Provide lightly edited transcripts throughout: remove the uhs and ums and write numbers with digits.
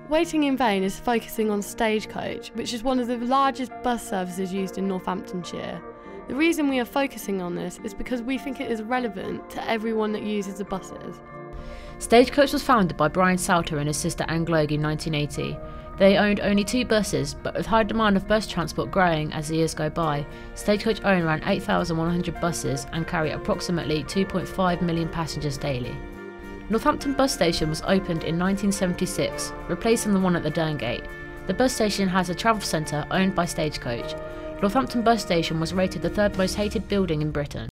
Waiting in Vain is focusing on Stagecoach, which is one of the largest bus services used in Northamptonshire. The reason we are focusing on this is because we think it is relevant to everyone that uses the buses. Stagecoach was founded by Brian Salter and his sister Anne Gloag in 1980. They owned only 2 buses, but with high demand of bus transport growing as the years go by, Stagecoach own around 8,100 buses and carry approximately 2.5 million passengers daily. Northampton Bus Station was opened in 1976, replacing the one at the Derngate. The bus station has a travel centre owned by Stagecoach. Northampton Bus Station was rated the 3rd most hated building in Britain.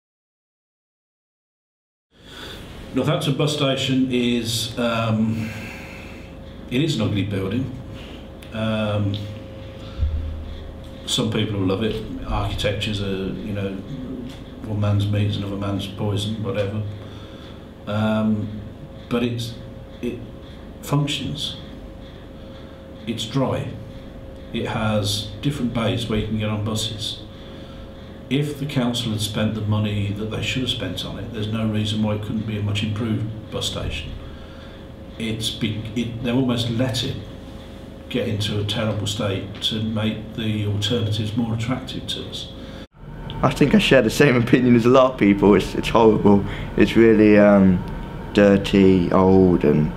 Northampton Bus Station is it is an ugly building. Some people will love it. Architecture's one man's meat is another man's poison, whatever. But it functions. It's dry. It has different bays where you can get on buses. If the council had spent the money that they should have spent on it, there's no reason why it couldn't be a much improved bus station. They've almost let it get into a terrible state to make the alternatives more attractive to us. I think I share the same opinion as a lot of people. It's horrible. It's really dirty, old and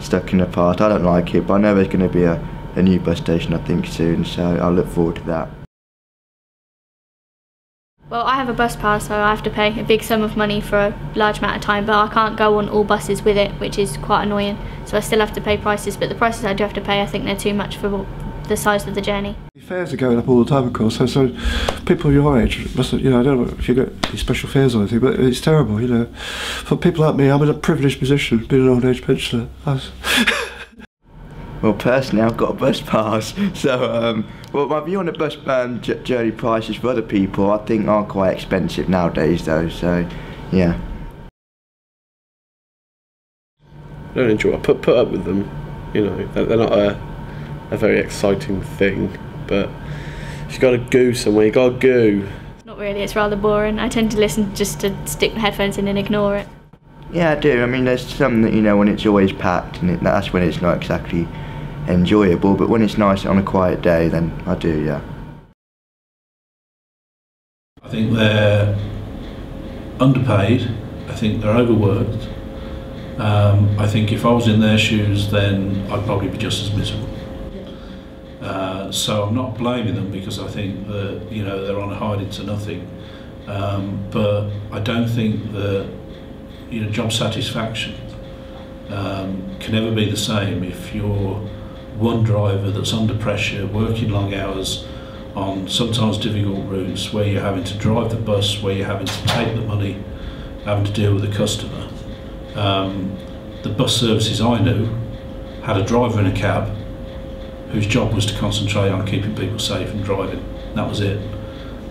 stuck in the past. I don't like it, but I know there's going to be a new bus station I think soon, so I look forward to that. Well, I have a bus pass, so I have to pay a big sum of money for a large amount of time, but I can't go on all buses with it, which is quite annoying, so I still have to pay prices, but the prices I do have to pay, I think they're too much for the size of the journey. Fares are going up all the time, of course, so people your age must, I don't know if you get any special fares or anything, but it's terrible, For people like me, I'm in a privileged position, being an old age pensioner. Well, personally, I've got a bus pass, so well, my view on the bus journey prices for other people, I think, are quite expensive nowadays, though. So, yeah. I don't enjoy. I put up with them. They're not a very exciting thing, but if you got to go somewhere, you got to go. Not really. It's rather boring. I tend to listen just to stick my headphones in and ignore it. Yeah, I do. I mean, there's some that when it's always packed, and that's when it's not exactly enjoyable, but when it's nice on a quiet day, then I do, yeah. I think they're underpaid. I think they're overworked. I think if I was in their shoes, then I'd probably be just as miserable. So I'm not blaming them, because I think that they're on a hiding to nothing. But I don't think that job satisfaction can ever be the same if you're one driver that's under pressure, working long hours on sometimes difficult routes, where you're having to drive the bus, where you're having to take the money, having to deal with the customer. The bus services I knew had a driver in a cab whose job was to concentrate on keeping people safe and driving. That was it.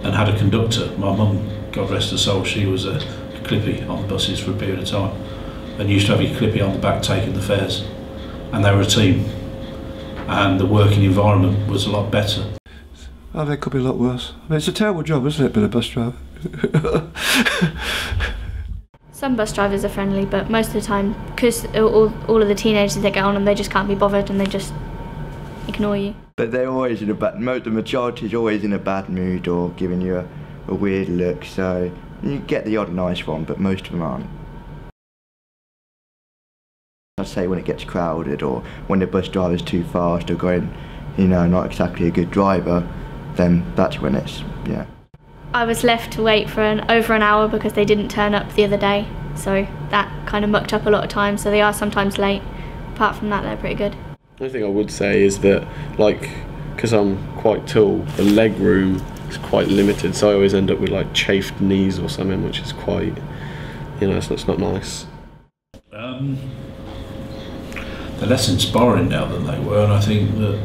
And had a conductor. My mum, God rest her soul, she was a clippy on the buses for a period of time, and used to have your clippy on the back taking the fares, and they were a team, and the working environment was a lot better. I think it could be a lot worse. I mean, it's a terrible job, isn't it, being a bus driver? Some bus drivers are friendly, but most of the time, because all of the teenagers that get on them, they just can't be bothered and they just ignore you. But they're always in the majority is always in a bad mood or giving you a weird look, so you get the odd nice one, but most of them aren't. I'd say when it gets crowded, or when the bus driver's too fast or going, not exactly a good driver, then that's when it's, yeah. I was left to wait for over an hour because they didn't turn up the other day, so that kind of mucked up a lot of time, so they are sometimes late. Apart from that, they're pretty good. The only thing I would say is that, because I'm quite tall, the leg room is quite limited, so I always end up with chafed knees or something, which is quite, it's not nice. They're less inspiring now than they were, and I think that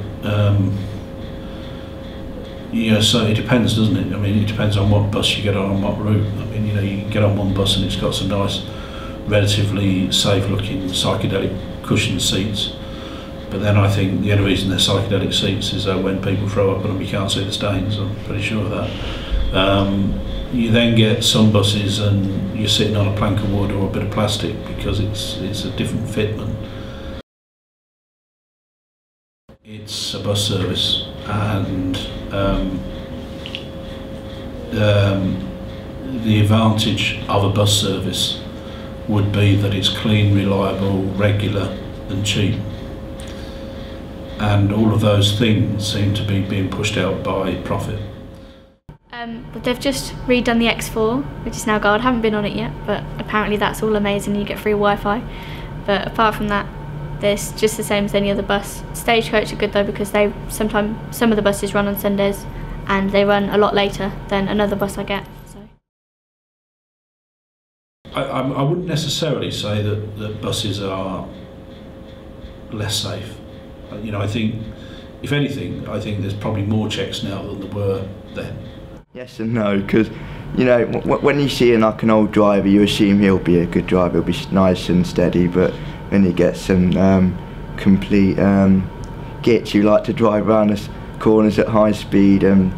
so it depends, doesn't it? I mean, it depends on what bus you get on what route. I mean, you can get on one bus and it's got some nice relatively safe-looking psychedelic cushion seats. But then I think the only reason they're psychedelic seats is that when people throw up on them, you can't see the stains. I'm pretty sure of that. You then get some buses and you're sitting on a plank of wood or a bit of plastic because it's a different fitment. It's a bus service, and the advantage of a bus service would be that it's clean, reliable, regular and cheap. And all of those things seem to be being pushed out by profit. They've just redone the X4, which is now gold. I haven't been on it yet, but apparently that's all amazing. You get free Wi-Fi. But apart from that, there's just the same as any other bus. Stagecoach are good though because some of the buses run on Sundays, and they run a lot later than another bus I get. So. I wouldn't necessarily say that buses are less safe. You know, I think, if anything, I think there's probably more checks now than there were then. Yes and no, because, you know, when you see like an old driver, you assume he'll be a good driver, he'll be nice and steady, but when he gets some complete gits, you like to drive around the corners at high speed, and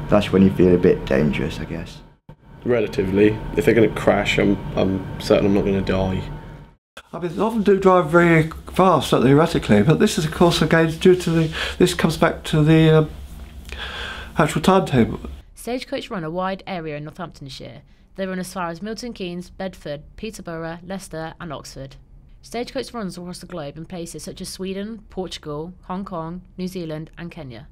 that's when you feel a bit dangerous, I guess. Relatively. If they're going to crash, I'm certain I'm not going to die. I mean, they often do drive very fast, theoretically, but this is, of course, again due to this comes back to the actual timetable. Stagecoach run a wide area in Northamptonshire. They run as far as Milton Keynes, Bedford, Peterborough, Leicester and Oxford. Stagecoach runs across the globe in places such as Sweden, Portugal, Hong Kong, New Zealand and Kenya.